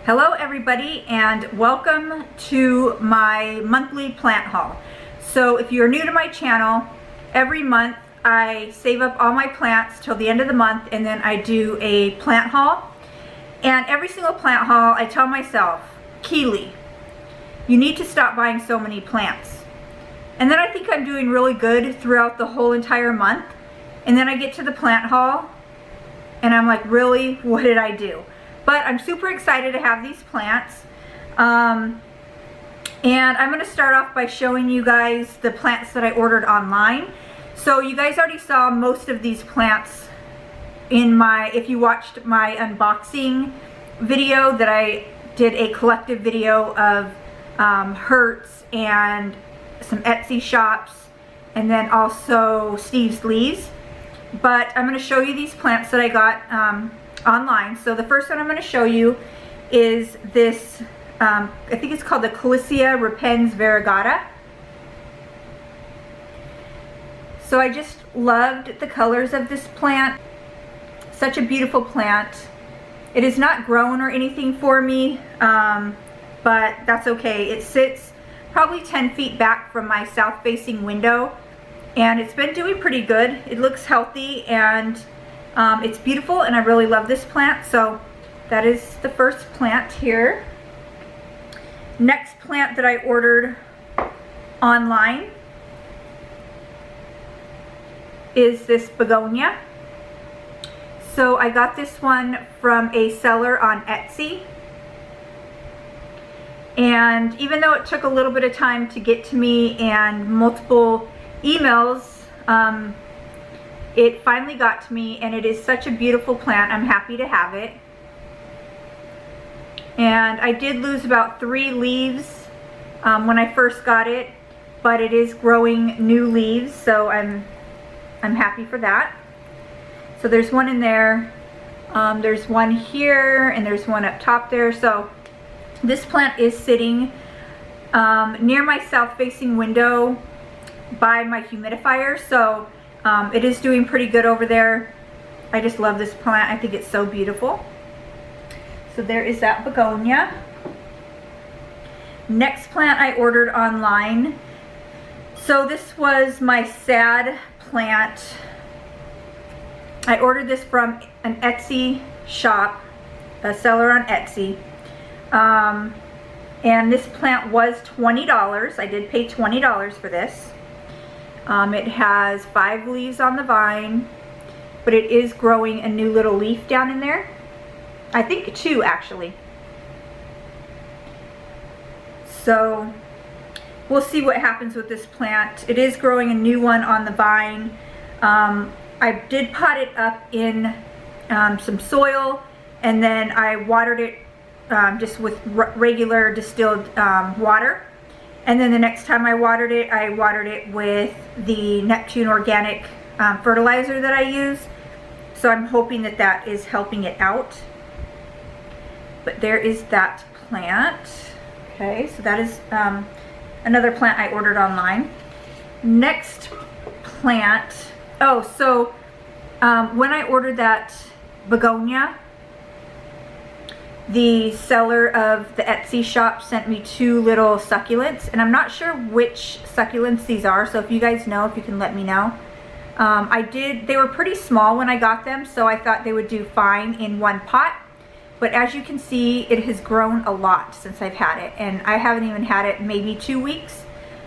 Hello everybody, and welcome to my monthly plant haul. So if you're new to my channel, every month I save up all my plants till the end of the month and then I do a plant haul. And every single plant haul I tell myself, Keely, you need to stop buying so many plants. And then I think I'm doing really good throughout the whole entire month. And then I get to the plant haul and I'm like, really, what did I do? But I'm super excited to have these plants. And I'm going to start off by showing you guys the plants that I ordered online. So you guys already saw most of these plants in my, if you watched my unboxing video that I did a collective video of Hertz and some Etsy shops and then also Steve's Leaves. But I'm going to show you these plants that I got online. So the first one I'm going to show you is this, I think it's called the Policia Variegata. So I just loved the colors of this plant. Such a beautiful plant. It is not grown or anything for me, but that's okay. It sits probably 10 feet back from my south facing window and it's been doing pretty good. It looks healthy and it's beautiful, and I really love this plant. So that is the first plant here. Next plant that I ordered online is this Begonia. So I got this one from a seller on Etsy. And even though it took a little bit of time to get to me and multiple emails, it finally got to me, and it is such a beautiful plant. I'm happy to have it. And I did lose about 3 leaves when I first got it, but it is growing new leaves, so I'm happy for that. So there's one in there, there's one here, and there's one up top there. So this plant is sitting near my south facing window by my humidifier, so it is doing pretty good over there. I just love this plant. I think it's so beautiful. So there is that Begonia. Next plant I ordered online. So this was my sad plant. I ordered this from an Etsy shop, a seller on Etsy. And this plant was $20. I did pay $20 for this. It has 5 leaves on the vine, but it is growing a new little leaf down in there. I think 2 actually. So we'll see what happens with this plant. It is growing a new one on the vine. I did pot it up in some soil, and then I watered it just with regular distilled water. And then the next time I watered it with the Neptune organic fertilizer that I use. So I'm hoping that that is helping it out. But there is that plant. Okay, so that is another plant I ordered online. Next plant. Oh, so when I ordered that Begonia, the seller of the Etsy shop sent me 2 little succulents, and I'm not sure which succulents these are, so if you guys know, if you can let me know. They were pretty small when I got them, so I thought they would do fine in one pot, but as you can see, it has grown a lot since I've had it, and I haven't even had it maybe 2 weeks,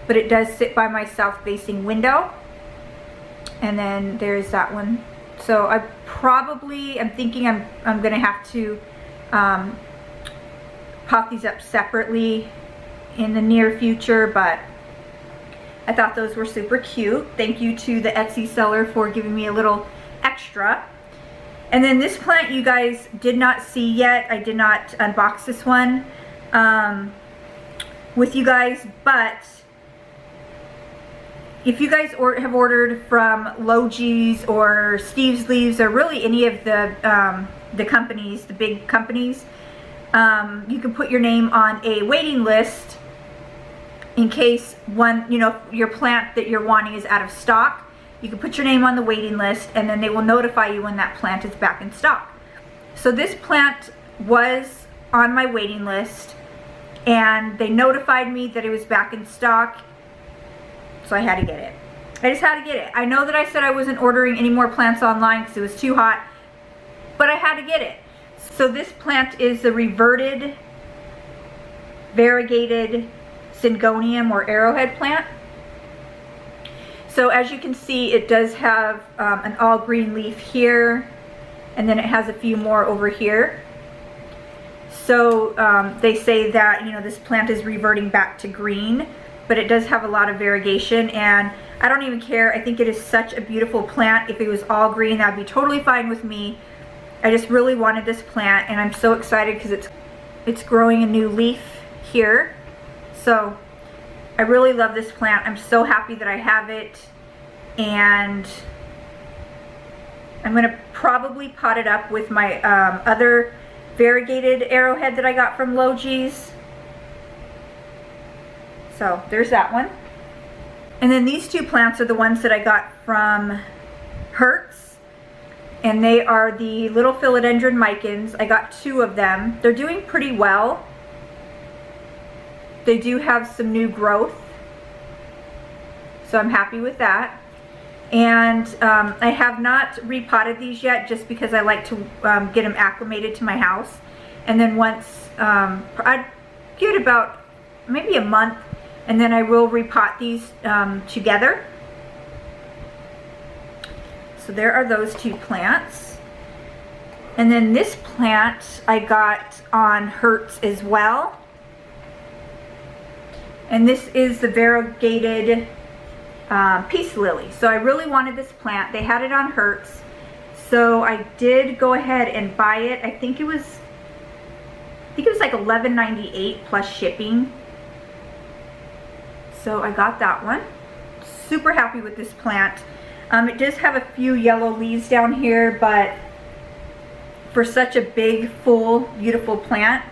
but it does sit by my south facing window. And then there's that one. So I'm thinking I'm gonna have to pop these up separately in the near future, but I thought those were super cute. Thank you to the Etsy seller for giving me a little extra. And then this plant you guys did not see yet. I did not unbox this one with you guys, but if you guys have ordered from Logi's or Steve's Leaves or really any of the companies, the big companies, you can put your name on a waiting list in case your plant that you're wanting is out of stock. You can put your name on the waiting list, and then they will notify you when that plant is back in stock. So this plant was on my waiting list, and they notified me that it was back in stock, so I had to get it. I just had to get it. I know that I said I wasn't ordering any more plants online because it was too hot, but I had to get it. So this plant is the reverted variegated syngonium or arrowhead plant. So as you can see, it does have an all green leaf here, and then it has a few more over here. So they say that, you know, this plant is reverting back to green, but it does have a lot of variegation, and I don't even care. I think it is such a beautiful plant. If it was all green, that would be totally fine with me. I just really wanted this plant, and I'm so excited because it's growing a new leaf here. So I really love this plant. I'm so happy that I have it, and I'm gonna probably pot it up with my other variegated arrowhead that I got from Logi's. So there's that one. And then these two plants are the ones that I got from Hertz, and they are the little Philodendron Mykins. I got 2 of them. They're doing pretty well. They do have some new growth, so I'm happy with that. And I have not repotted these yet, just because I like to get them acclimated to my house. And then once, I'd give it about maybe a month, and then I will repot these together. So there are those 2 plants. And then this plant I got on Hertz as well. And this is the variegated peace lily. So I really wanted this plant. They had it on Hertz, so I did go ahead and buy it. I think it was like $11.98 plus shipping. So I got that one. Super happy with this plant. It does have a few yellow leaves down here, but for such a big, full, beautiful plant,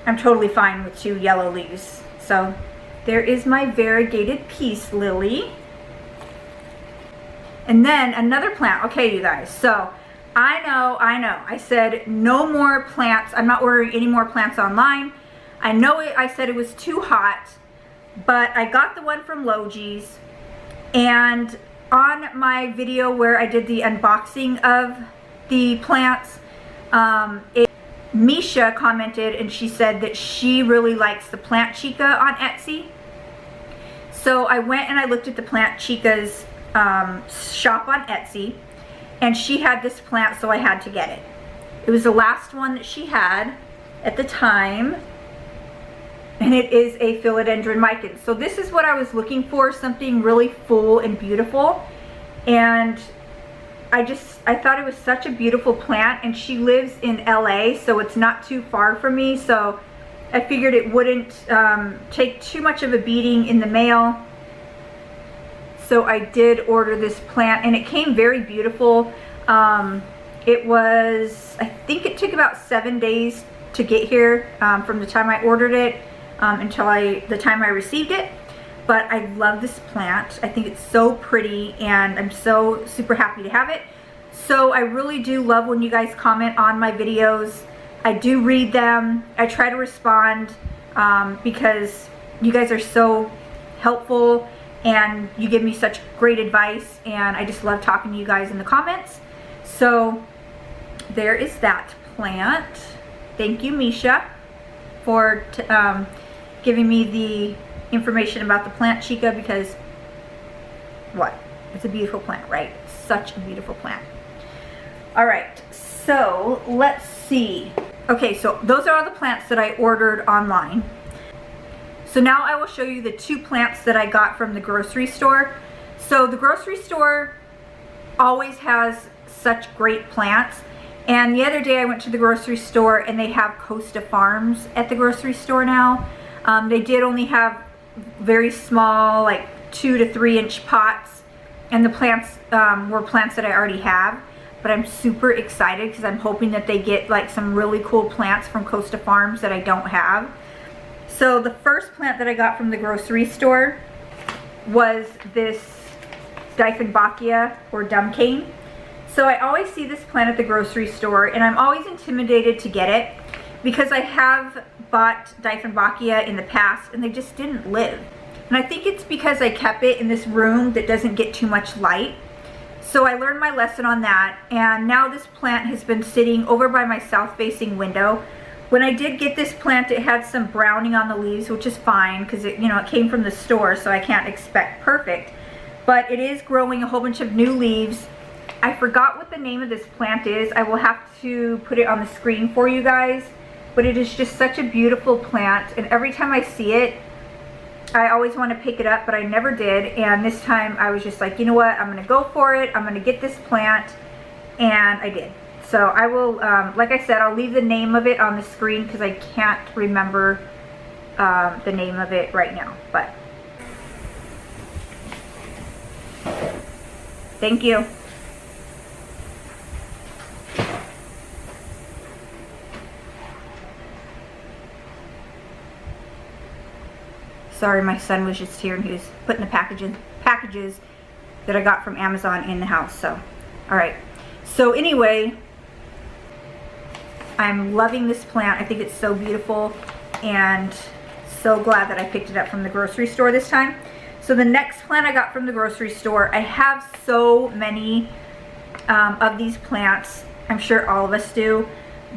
I'm totally fine with 2 yellow leaves. So there is my variegated peace lily. And then another plant. Okay, you guys, so I know, I said no more plants. I'm not ordering any more plants online. I know I said it was too hot, but I got the one from Logi's, and on my video where I did the unboxing of the plants, Misha commented, and she said that she really likes the Plant Chica on Etsy. So I went and I looked at the Plant Chica's shop on Etsy, and she had this plant, so I had to get it. It was the last one that she had at the time, and it is a Philodendron Mykins. So this is what I was looking for, something really full and beautiful, and I thought it was such a beautiful plant, and she lives in LA, so it's not too far from me, so I figured it wouldn't take too much of a beating in the mail. So I did order this plant, and it came very beautiful. It was, I think it took about 7 days to get here from the time I ordered it until the time I received it. But I love this plant. I think it's so pretty, and I'm so super happy to have it. So I really do love when you guys comment on my videos. I do read them. I try to respond because you guys are so helpful, and you give me such great advice, and I just love talking to you guys in the comments. So there is that plant. Thank you, Misha, for giving me the information about the Plant Chica, because what? It's a beautiful plant, right? Such a beautiful plant. All right, so let's see. Okay, so those are all the plants that I ordered online. So now I will show you the 2 plants that I got from the grocery store. So the grocery store always has such great plants. And the other day I went to the grocery store, and they have Costa Farms at the grocery store now. They did only have very small, like 2 to 3 inch pots. And the plants were plants that I already have. But I'm super excited because I'm hoping that they get like some really cool plants from Costa Farms that I don't have. So the first plant that I got from the grocery store was this Dyson Vachea, or dumb cane. So I always see this plant at the grocery store, and I'm always intimidated to get it because I have bought Dyson Vachea in the past and they just didn't live. And I think it's because I kept it in this room that doesn't get too much light. So I learned my lesson on that, and now this plant has been sitting over by my south-facing window. When I did get this plant, it had some browning on the leaves, which is fine because it, it came from the store, so I can't expect perfect. But it is growing a whole bunch of new leaves. I forgot what the name of this plant is. I will have to put it on the screen for you guys. But it is just such a beautiful plant, and every time I see it, I always want to pick it up, but I never did. And this time I was just like, you know what, I'm going to go for it. I'm going to get this plant, and I did. So I will, like I said, I'll leave the name of it on the screen because I can't remember the name of it right now. But thank you. Sorry, my son was just here and he was putting the packages that I got from Amazon in the house. So, all right. So anyway, I'm loving this plant. I think it's so beautiful and so glad that I picked it up from the grocery store this time. So the next plant I got from the grocery store, I have so many of these plants. I'm sure all of us do.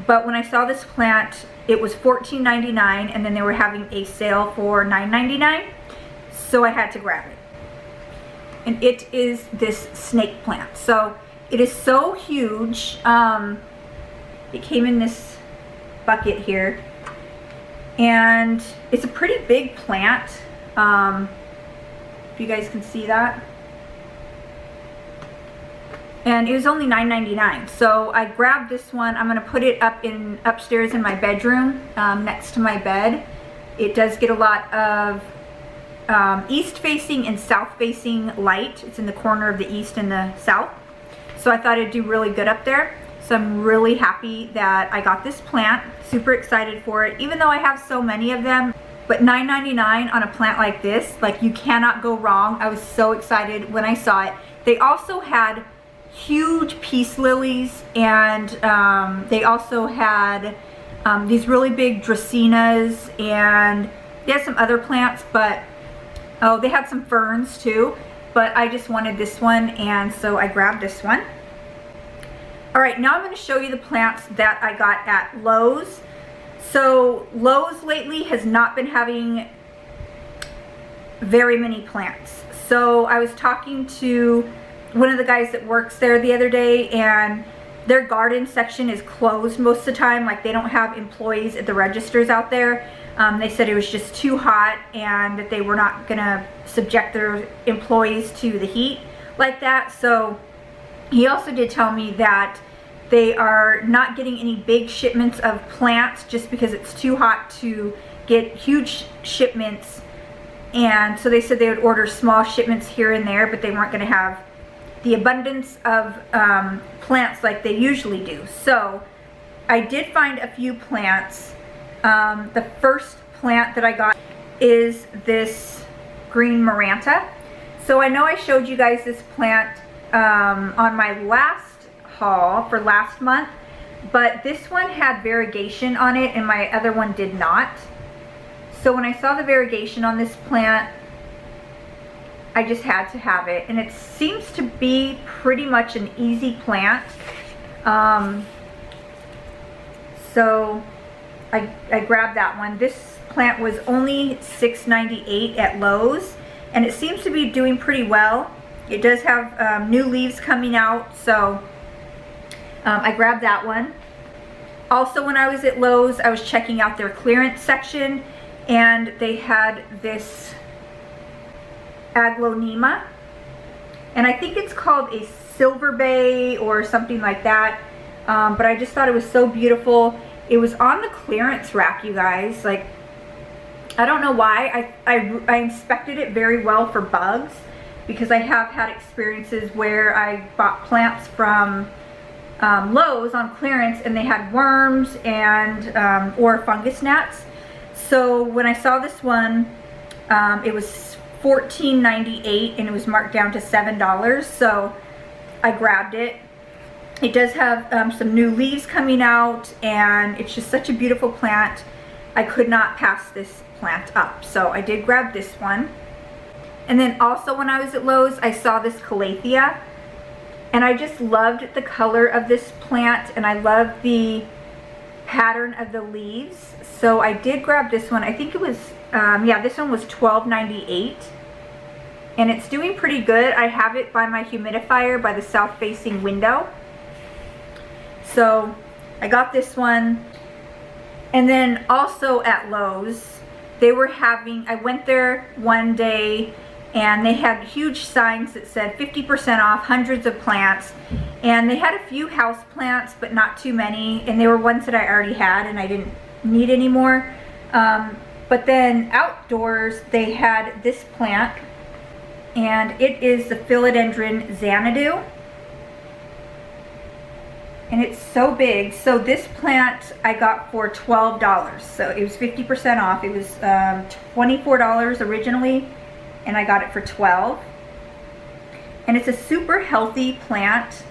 But when I saw this plant, it was $14.99, and then they were having a sale for $9.99, so I had to grab it. And it is this snake plant. So it is so huge. It came in this bucket here, and it's a pretty big plant. If you guys can see that. And it was only $9.99, so I grabbed this one. I'm going to put it upstairs in my bedroom next to my bed. It does get a lot of east-facing and south-facing light. It's in the corner of the east and the south, so I thought it'd do really good up there. So I'm really happy that I got this plant. Super excited for it, even though I have so many of them. But $9.99 on a plant like this, like, you cannot go wrong. I was so excited when I saw it. They also had huge peace lilies, and they also had these really big dracaenas, and they had some other plants, but oh, they had some ferns too, but I just wanted this one, and so I grabbed this one. All right, now I'm going to show you the plants that I got at Lowe's. So Lowe's lately has not been having very many plants. So I was talking to one of the guys that works there the other day, and their garden section is closed most of the time. Like, they don't have employees at the registers out there. They said it was just too hot and that they were not gonna subject their employees to the heat like that. So he also did tell me that they are not getting any big shipments of plants just because it's too hot to get huge shipments. And so they said they would order small shipments here and there, but they weren't gonna have the abundance of plants like they usually do. So I did find a few plants. The first plant that I got is this green Maranta. So I know I showed you guys this plant on my last haul for last month, but this one had variegation on it and my other one did not. So when I saw the variegation on this plant, I just had to have it, and it seems to be pretty much an easy plant. So I grabbed that one. This plant was only $6.98 at Lowe's, and it seems to be doing pretty well. It does have new leaves coming out, so I grabbed that one. Also, when I was at Lowe's, I was checking out their clearance section, and they had this Aglow Nema, and I think it's called a Silver Bay or something like that, but I just thought it was so beautiful. It was on the clearance rack, you guys. Like, I don't know why. I inspected it very well for bugs, because I have had experiences where I bought plants from Lowe's on clearance and they had worms and or fungus gnats. So when I saw this one, it was $14.98 and it was marked down to $7, so I grabbed it. It does have some new leaves coming out, and it's just such a beautiful plant. I could not pass this plant up, so I did grab this one. And then also when I was at Lowe's, I saw this Calla Thea, and I just loved the color of this plant, and I love the pattern of the leaves. So I did grab this one. I think it was, yeah, this one was $12.98. And it's doing pretty good. I have it by my humidifier by the south-facing window. So I got this one. And then also at Lowe's, they were having, I went there one day and they had huge signs that said 50% off, hundreds of plants. And they had a few house plants, but not too many. And they were ones that I already had and I didn't need anymore. But then outdoors, they had this plant. And it is the Philodendron Xanadu. And it's so big. So this plant I got for $12. So it was 50% off. It was $24 originally, and I got it for $12. And it's a super healthy plant.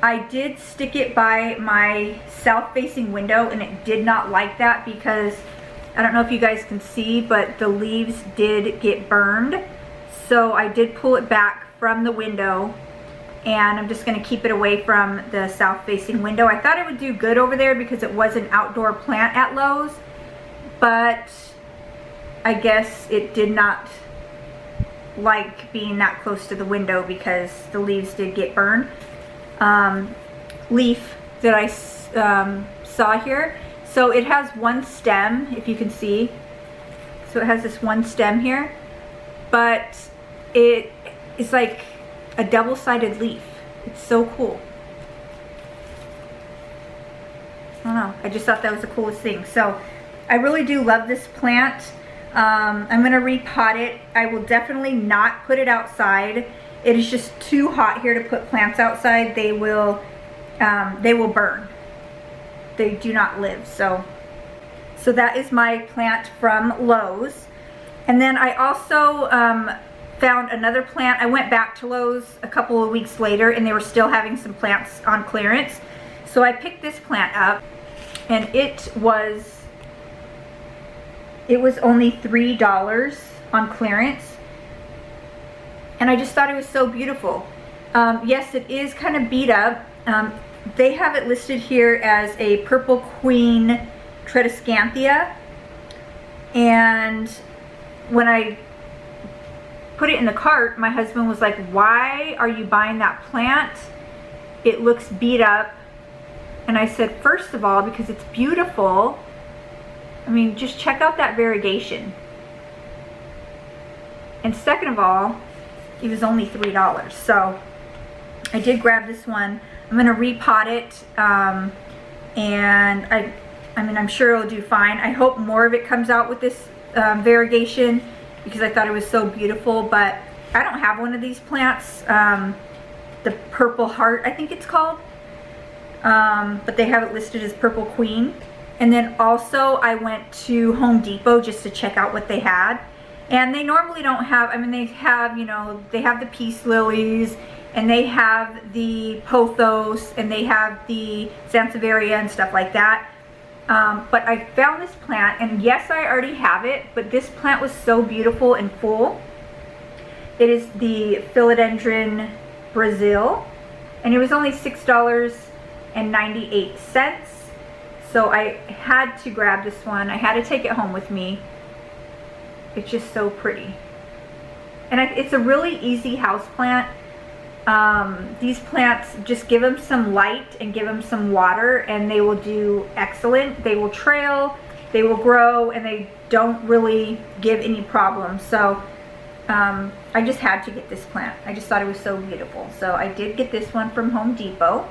I did stick it by my south-facing window, and it did not like that because, I don't know if you guys can see, but the leaves did get burned. So I did pull it back from the window, and I'm just going to keep it away from the south-facing window. I thought it would do good over there because it was an outdoor plant at Lowe's, but I guess it did not like being that close to the window because the leaves did get burned. Leaf that I saw here. So it has one stem, if you can see. So it has this one stem here, but it is like a double-sided leaf. It's so cool. I don't know. I just thought that was the coolest thing. So I really do love this plant. I'm going to repot it. I will definitely not put it outside. It is just too hot here to put plants outside. They will burn. They do not live. So that is my plant from Lowe's. And then I also found another plant. I went back to Lowe's a couple of weeks later and they were still having some plants on clearance. So I picked this plant up, and it was only $3 on clearance. And I just thought it was so beautiful. Yes, it is kind of beat up. They have it listed here as a Purple Queen Tradescanthia. And when I put it in the cart, my husband was like, "Why are you buying that plant? It looks beat up." And I said, first of all, because it's beautiful. I mean, just check out that variegation. And second of all, it was only $3. So I did grab this one. I'm going to repot it. And I mean, I'm sure it'll do fine. I hope more of it comes out with this variegation, because I thought it was so beautiful. But I don't have one of these plants. The Purple Heart, I think it's called. But they have it listed as Purple Queen. And then also I went to Home Depot just to check out what they had. And they normally don't have, I mean, they have, you know, they have the peace lilies, and they have the pothos, and they have the sansevieria and stuff like that. But I found this plant, and yes, I already have it, but this plant was so beautiful and full. It is the Philodendron Brazil, and it was only $6.98. So I had to grab this one. I had to take it home with me. It's just so pretty. And it's a really easy house plant. These plants, just give them some light and give them some water and they will do excellent. They will trail, they will grow, and they don't really give any problems. So I just had to get this plant. I just thought it was so beautiful. So I did get this one from Home Depot.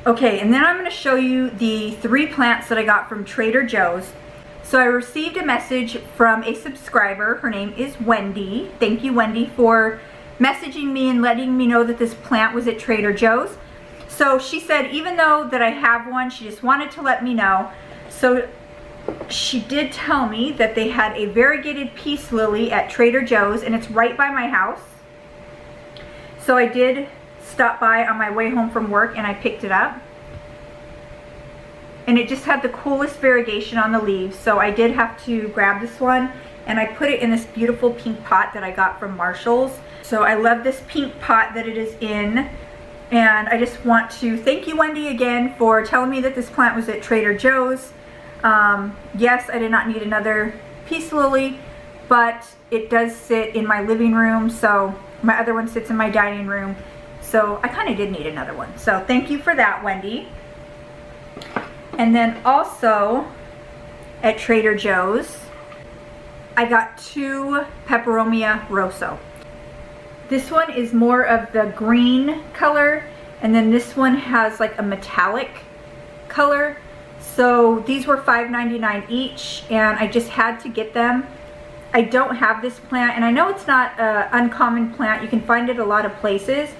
Okay, and then I'm going to show you the 3 plants that I got from Trader Joe's. So I received a message from a subscriber. Her name is Wendy. Thank you, Wendy, for messaging me and letting me know that this plant was at Trader Joe's. So she said, even though that I have one, she just wanted to let me know. So she did tell me that they had a variegated peace lily at Trader Joe's, and it's right by my house. So I did stopped by on my way home from work and I picked it up. And it just had the coolest variegation on the leaves, so I did have to grab this one, and I put it in this beautiful pink pot that I got from Marshall's. So I love this pink pot that it is in, and I just want to thank you, Wendy, again for telling me that this plant was at Trader Joe's. Yes, I did not need another peace lily, but it does sit in my living room, so my other one sits in my dining room, so I kind of did need another one. So thank you for that, Wendy. And then also at Trader Joe's, I got 2 Peperomia Rosso. This one is more of the green color, and then this one has like a metallic color. So these were $5.99 each, and I just had to get them. I don't have this plant, and I know it's not an uncommon plant. You can find it a lot of places,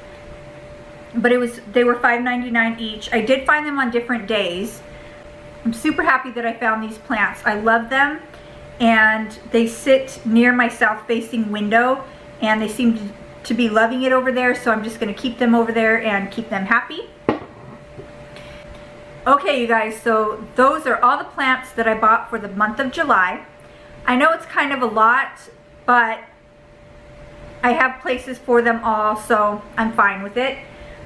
but they were $5.99 each. I did find them on different days. I'm super happy that I found these plants. I love them, and they sit near my south-facing window, and they seem to be loving it over there, so I'm just going to keep them over there and keep them happy. Okay, you guys, so those are all the plants that I bought for the month of July. I know it's kind of a lot, but I have places for them all, so I'm fine with it.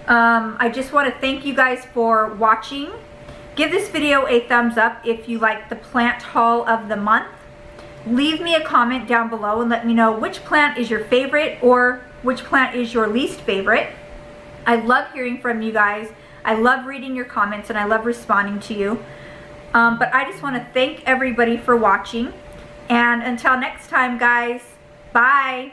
I just want to thank you guys for watching. Give this video a thumbs up if you like the plant haul of the month. Leave me a comment down below and let me know which plant is your favorite or which plant is your least favorite. I love hearing from you guys. I love reading your comments and I love responding to you. But I just want to thank everybody for watching. And until next time, guys, bye.